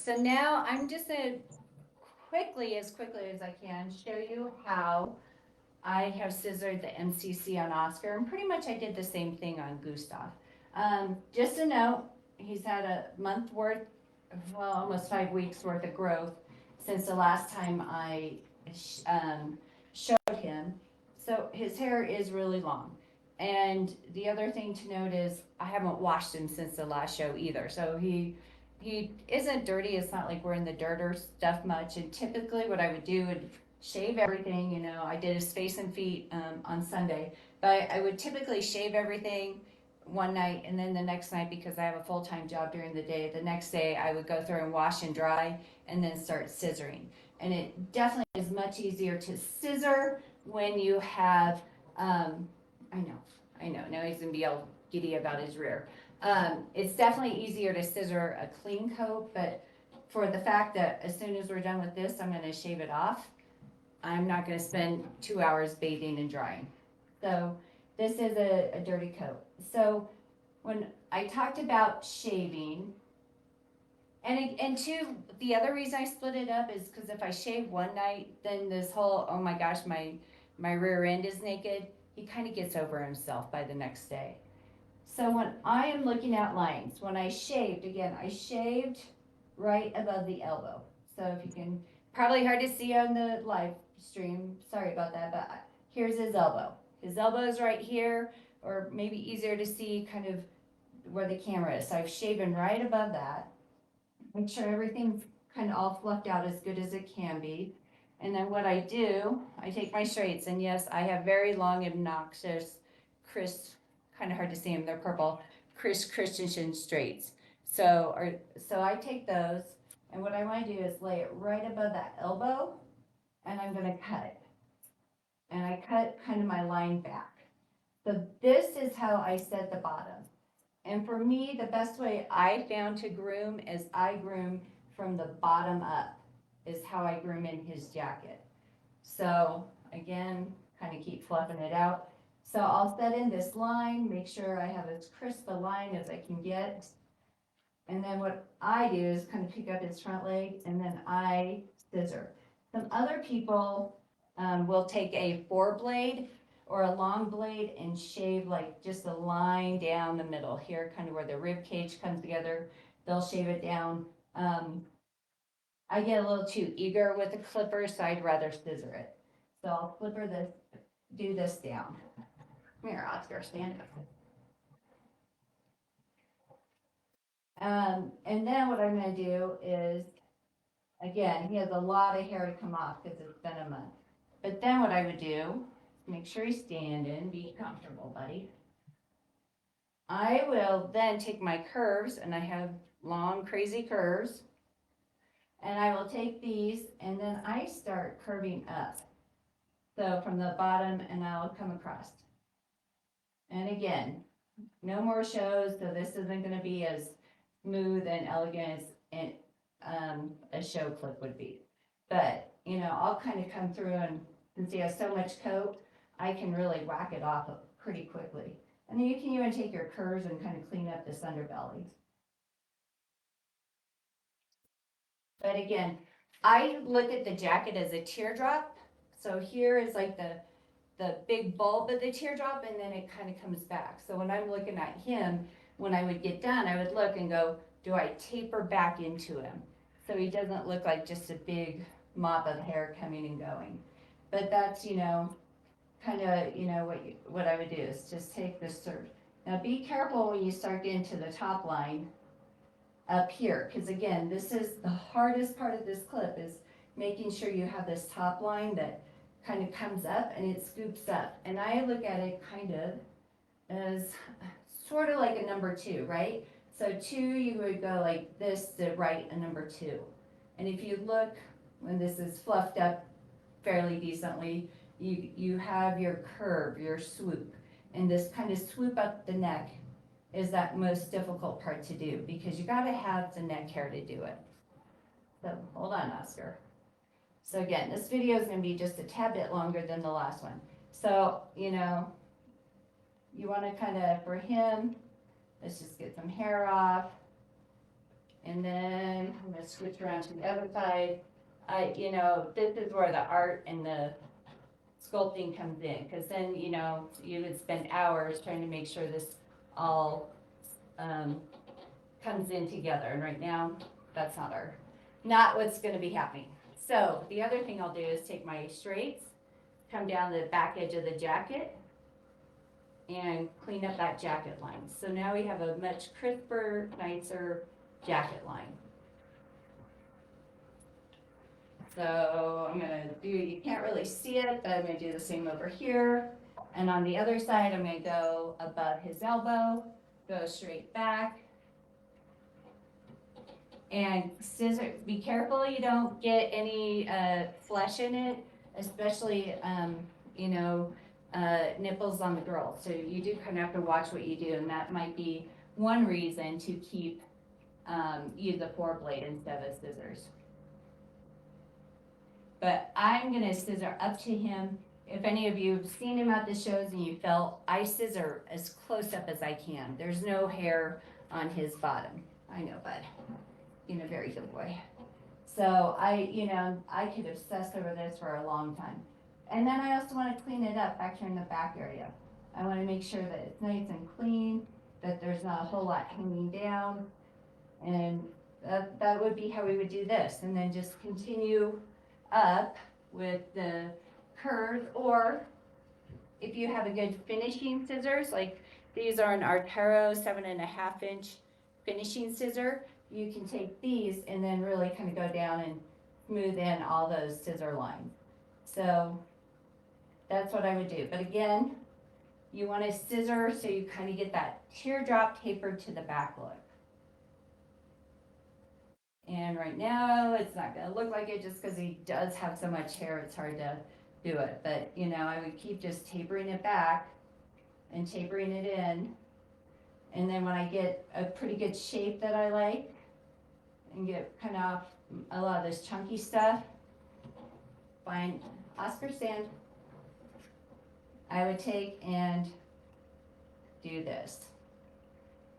So now I'm just gonna quickly as I can, show you how I have scissored the MCC on Oscar, and pretty much I did the same thing on Gustav. Just a note, he's had a month worth, well, almost 5 weeks worth of growth since the last time I showed him. So his hair is really long. And the other thing to note is I haven't washed him since the last show either. So he isn't dirty. It's not like we're in the dirt or stuff much. And typically what I would do would shave everything. You know, I did his face and feet on Sunday, but I would typically shave everything one night, and then the next night, because I have a full-time job during the day, the next day I would go through and wash and dry and then start scissoring. And it definitely is much easier to scissor when you have, I know, now he's gonna be all giddy about his rear. It's definitely easier to scissor a clean coat, but for the fact that as soon as we're done with this, I'm gonna shave it off. I'm not gonna spend 2 hours bathing and drying. So this is a dirty coat. So when I talked about shaving, and two, the other reason I split it up is because if I shave one night, then this whole, oh my gosh, my rear end is naked, he kind of gets over himself by the next day. So when I am looking at lines, when I shaved, again, I shaved right above the elbow. So if you can, probably hard to see on the live stream, sorry about that, but here's his elbow. His elbow is right here, or maybe easier to see kind of where the camera is. So I've shaven right above that. Make sure everything's kind of all fluffed out as good as it can be. And then what I do, I take my straights, and yes, I have very long, obnoxious, crisp, kind of hard to see them, they're purple, Chris Christensen straights. So I take those, and what I want to do is lay it right above that elbow, and I'm going to cut it. And I cut kind of my line back. So this is how I set the bottom. And for me, the best way I found to groom is I groom from the bottom up, is how I groom in his jacket. So again, kind of keep fluffing it out. So I'll set in this line, make sure I have as crisp a line as I can get. And then what I do is kind of pick up his front leg and then I scissor. Some other people will take a 4-blade or a long blade and shave like just a line down the middle here, kind of where the rib cage comes together. They'll shave it down. I get a little too eager with the clipper, so I'd rather scissor it. So I'll clipper this, do this down. Come here, Oscar, stand up. And then what I'm gonna do is, again, he has a lot of hair to come off because it's been a month. But then what I would do, make sure he's standing, be comfortable, buddy. I will then take my curves, and I have long, crazy curves, and I will take these, and then I start curving up. So from the bottom, and I'll come across. And again, no more shows, so this isn't gonna be as smooth and elegant as a show clip would be. But, you know, I'll kind of come through, and since he has so much coat, I can really whack it off pretty quickly. And then you can even take your curves and kind of clean up this underbelly. But again, I look at the jacket as a teardrop. So here is like the big bulb of the teardrop, and then it kind of comes back. So when I'm looking at him, when I would get done, I would look and go, do I taper back into him? So he doesn't look like just a big mop of hair coming and going. But that's, you know, kind of, you know, what I would do is just take this sort. Now be careful when you start getting to the top line up here, because again, this is the hardest part of this clip, is making sure you have this top line that kind of comes up and it scoops up. And I look at it kind of as sort of like a number 2, right? So 2, you would go like this to write a number 2. And if you look, when this is fluffed up fairly decently, you have your curve, your swoop. And this kind of swoop up the neck is that most difficult part to do, because you gotta have the neck hair to do it. So hold on, Oscar. So again, this video is gonna be just a tad bit longer than the last one. So, you know, you wanna kind of, for him, let's just get some hair off. And then I'm gonna switch around to the other side. You know, this is where the art and the sculpting comes in, because then, you know, you would spend hours trying to make sure this all comes in together. And right now, that's not what's gonna be happening. So the other thing I'll do is take my straights, come down the back edge of the jacket, and clean up that jacket line. So now we have a much crisper, nicer jacket line. So I'm gonna do, you can't really see it, but I'm gonna do the same over here. And on the other side, I'm gonna go above his elbow, go straight back. And scissor, be careful you don't get any flesh in it, especially, you know, nipples on the girls. So you do kind of have to watch what you do, and that might be one reason to keep, use a 4-blade instead of scissors. But I'm gonna scissor up to him. If any of you have seen him at the shows and you felt, I scissor as close up as I can. There's no hair on his bottom. I know, bud. Being a very good boy. So you know, I could obsess over this for a long time. And then I also want to clean it up back here in the back area. I want to make sure that it's nice and clean, that there's not a whole lot hanging down. And that would be how we would do this. And then just continue up with the curves, or if you have a good finishing scissors, like these are an Artero 7.5-inch finishing scissor, you can take these and then really kind of go down and smooth in all those scissor lines. So that's what I would do. But again, you want to scissor so you kind of get that teardrop tapered to the back look. And right now, it's not gonna look like it just because he does have so much hair, it's hard to do it. But, you know, I would keep just tapering it back and tapering it in. And then when I get a pretty good shape that I like, and get kind of off a lot of this chunky stuff, find Oscar stand, I would take and do this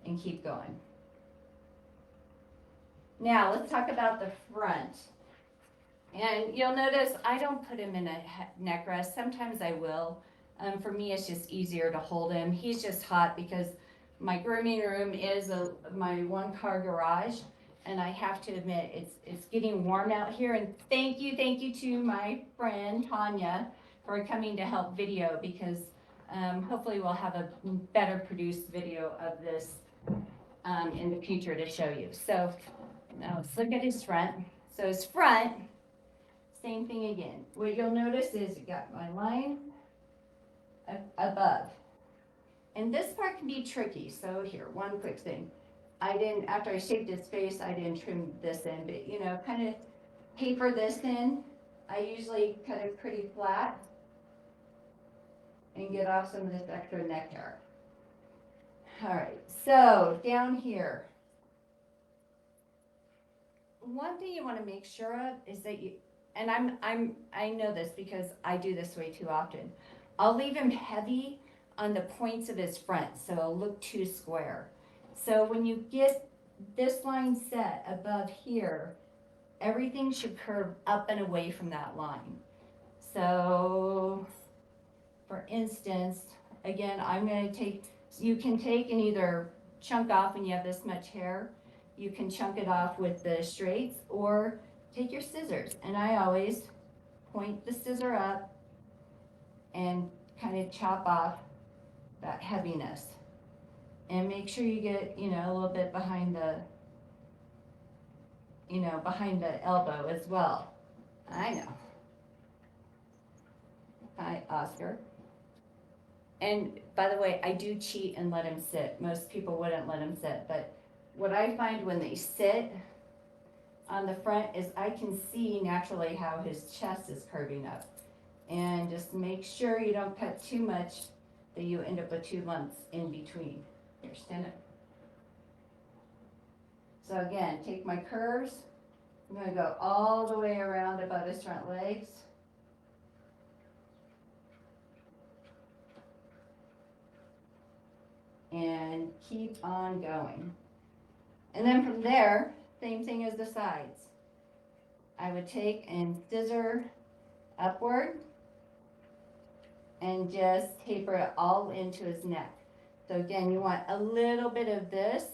and keep going. Now let's talk about the front. And you'll notice I don't put him in a neck rest. Sometimes I will. For me, it's just easier to hold him. He's just hot because my grooming room is my 1-car garage. And I have to admit, it's getting warm out here. And thank you to my friend Tanya for coming to help video, because hopefully we'll have a better produced video of this in the future to show you. So now let's look at his front. So his front, same thing again. What you'll notice is you got my line above. And this part can be tricky. So here, one quick thing. After I shaved his face, I didn't trim this in, but you know, kind of taper this in. I usually cut it pretty flat and get off some of this extra neck hair. All right, so down here. One thing you want to make sure of is that and I know this because I do this way too often. I'll leave him heavy on the points of his front, so it'll look too square. So when you get this line set above here, everything should curve up and away from that line. So for instance, again, I'm going to you can take and either chunk off when you have this much hair. You can chunk it off with the straights, or take your scissors. And I always point the scissor up and kind of chop off that heaviness. And make sure you get, you know, a little bit behind the, behind the elbow as well. I know. Hi, Oscar. And by the way, I do cheat and let him sit. Most people wouldn't let him sit, but what I find when they sit on the front is I can see naturally how his chest is curving up. And just make sure you don't cut too much that you end up with 2 lumps in between. Here, stand up. So again, take my curves. I'm going to go all the way around above his front legs. And keep on going. And then from there, same thing as the sides. I would take and scissor upward and just taper it all into his neck. So again, you want a little bit of this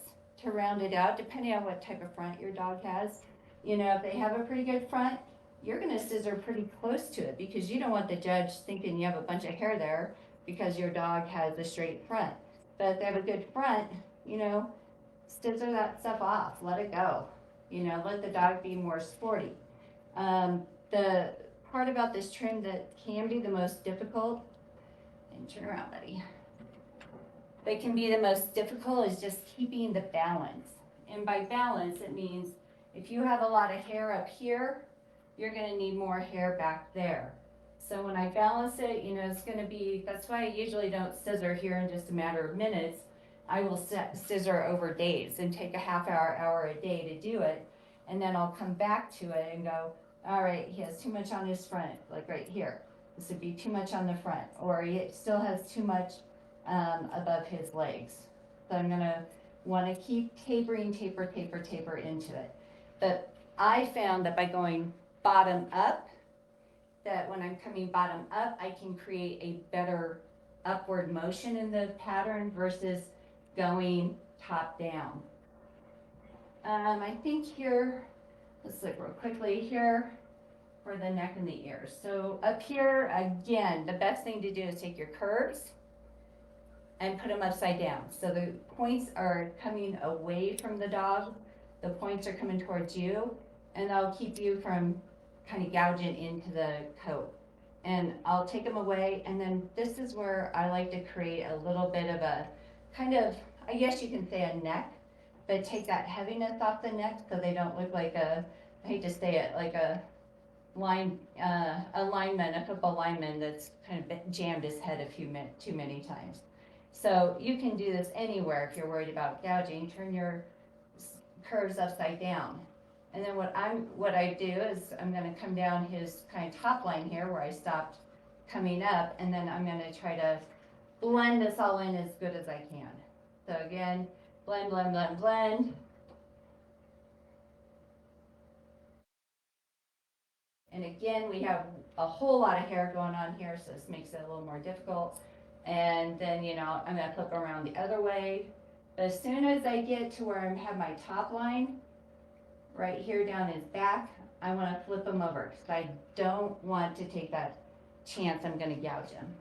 to round it out, depending on what type of front your dog has. You know, if they have a pretty good front, you're gonna scissor pretty close to it because you don't want the judge thinking you have a bunch of hair there because your dog has a straight front. But if they have a good front, you know, scissor that stuff off, let it go. You know, let the dog be more sporty. The part about this trim that can be the most difficult, and turn around, buddy. That can be the most difficult is just keeping the balance. And by balance, it means if you have a lot of hair up here, you're gonna need more hair back there. So when I balance it, you know, it's gonna be, that's why I usually don't scissor here in just a matter of minutes. I will scissor over days and take a half hour a day to do it. And then I'll come back to it and go, all right, he has too much on his front, like right here. This would be too much on the front, or he still has too much above his legs. So I'm gonna wanna keep tapering, taper into it. But I found that by going bottom up, that when I'm coming bottom up, I can create a better upward motion in the pattern versus going top down. I think here, let's look real quickly here for the neck and the ears. So up here, again, the best thing to do is take your curves and put them upside down. So the points are coming away from the dog, the points are coming towards you, and that'll keep you from kind of gouging into the coat. And I'll take them away, and then this is where I like to create a little bit of a kind of, I guess you can say a neck, but take that heaviness off the neck so they don't look like a, I hate to say it, like a lineman, a football lineman that's kind of jammed his head too many times. So you can do this anywhere if you're worried about gouging. Turn your curves upside down. And then what I do is I'm gonna come down his kind of top line here where I stopped coming up, and then I'm gonna try to blend this all in as good as I can. So again, blend, blend, blend, blend. And again, we have a whole lot of hair going on here, so this makes it a little more difficult. And then, you know, I'm gonna flip around the other way. But as soon as I get to where I have my top line, right here down his back, I wanna flip him over, because I don't want to take that chance I'm gonna gouge him.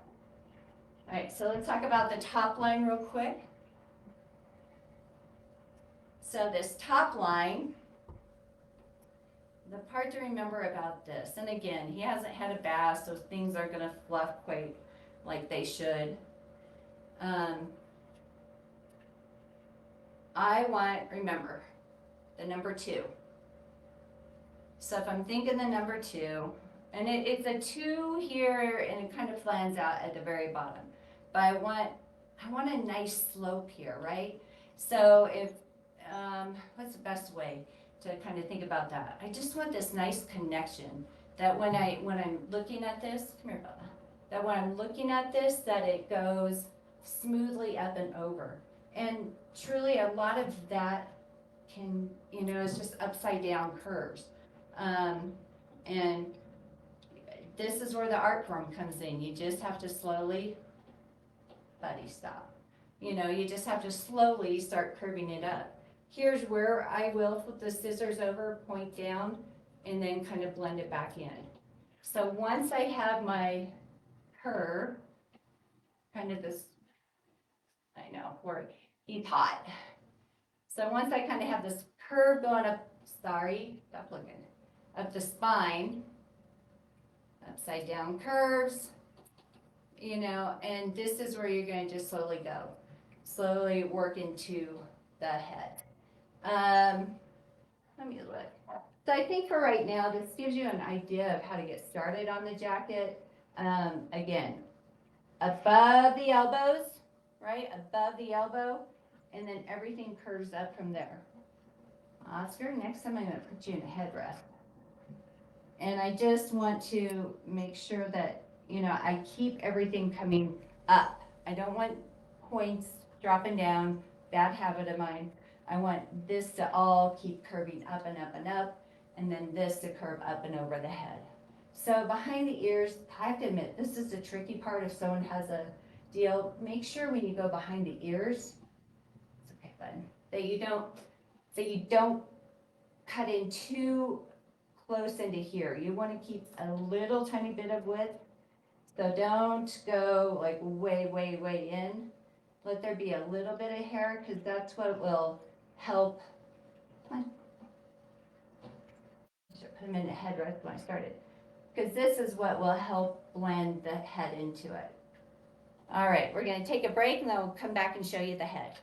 All right, so let's talk about the top line real quick. So this top line, the part to remember about this, and again, he hasn't had a bath, so things are gonna fluff quite like they should. I want, remember, the number 2. So if I'm thinking the number 2, and it's a 2 here, and it kind of flans out at the very bottom. But I want a nice slope here, right? So if, what's the best way to kind of think about that? I just want this nice connection that when I'm looking at this, come here, Bubba. That when I'm looking at this, that it goes smoothly up and over. And truly a lot of that can, you know, it's just upside down curves. And this is where the art form comes in. You just have to slowly, buddy, stop. You know, you just have to slowly start curving it up. Here's where I will flip the scissors over, point down, and then kind of blend it back in. So once I have my curve, kind of this, I know, where he's hot. So once I kind of have this curve going up, sorry, stop looking, up the spine, upside down curves, you know, and this is where you're going to just slowly go. Slowly work into the head. Let me look. So I think for right now, this gives you an idea of how to get started on the jacket. Again, above the elbows, right? Above the elbow, and then everything curves up from there. Oscar, next time I'm going to put you in a headrest. And I just want to make sure that, you know, I keep everything coming up. I don't want points dropping down, bad habit of mine. I want this to all keep curving up and up and up, and then this to curve up and over the head. So behind the ears, I have to admit, this is the tricky part if someone has a deal. Make sure when you go behind the ears, it's okay, button, that you don't cut in too close into here. You want to keep a little tiny bit of width. So don't go like way, way, way in. Let there be a little bit of hair, because that's what will help. Come on. I should put them in the headrest when I started. Because this is what will help blend the head into it. All right, we're going to take a break and then we'll come back and show you the head.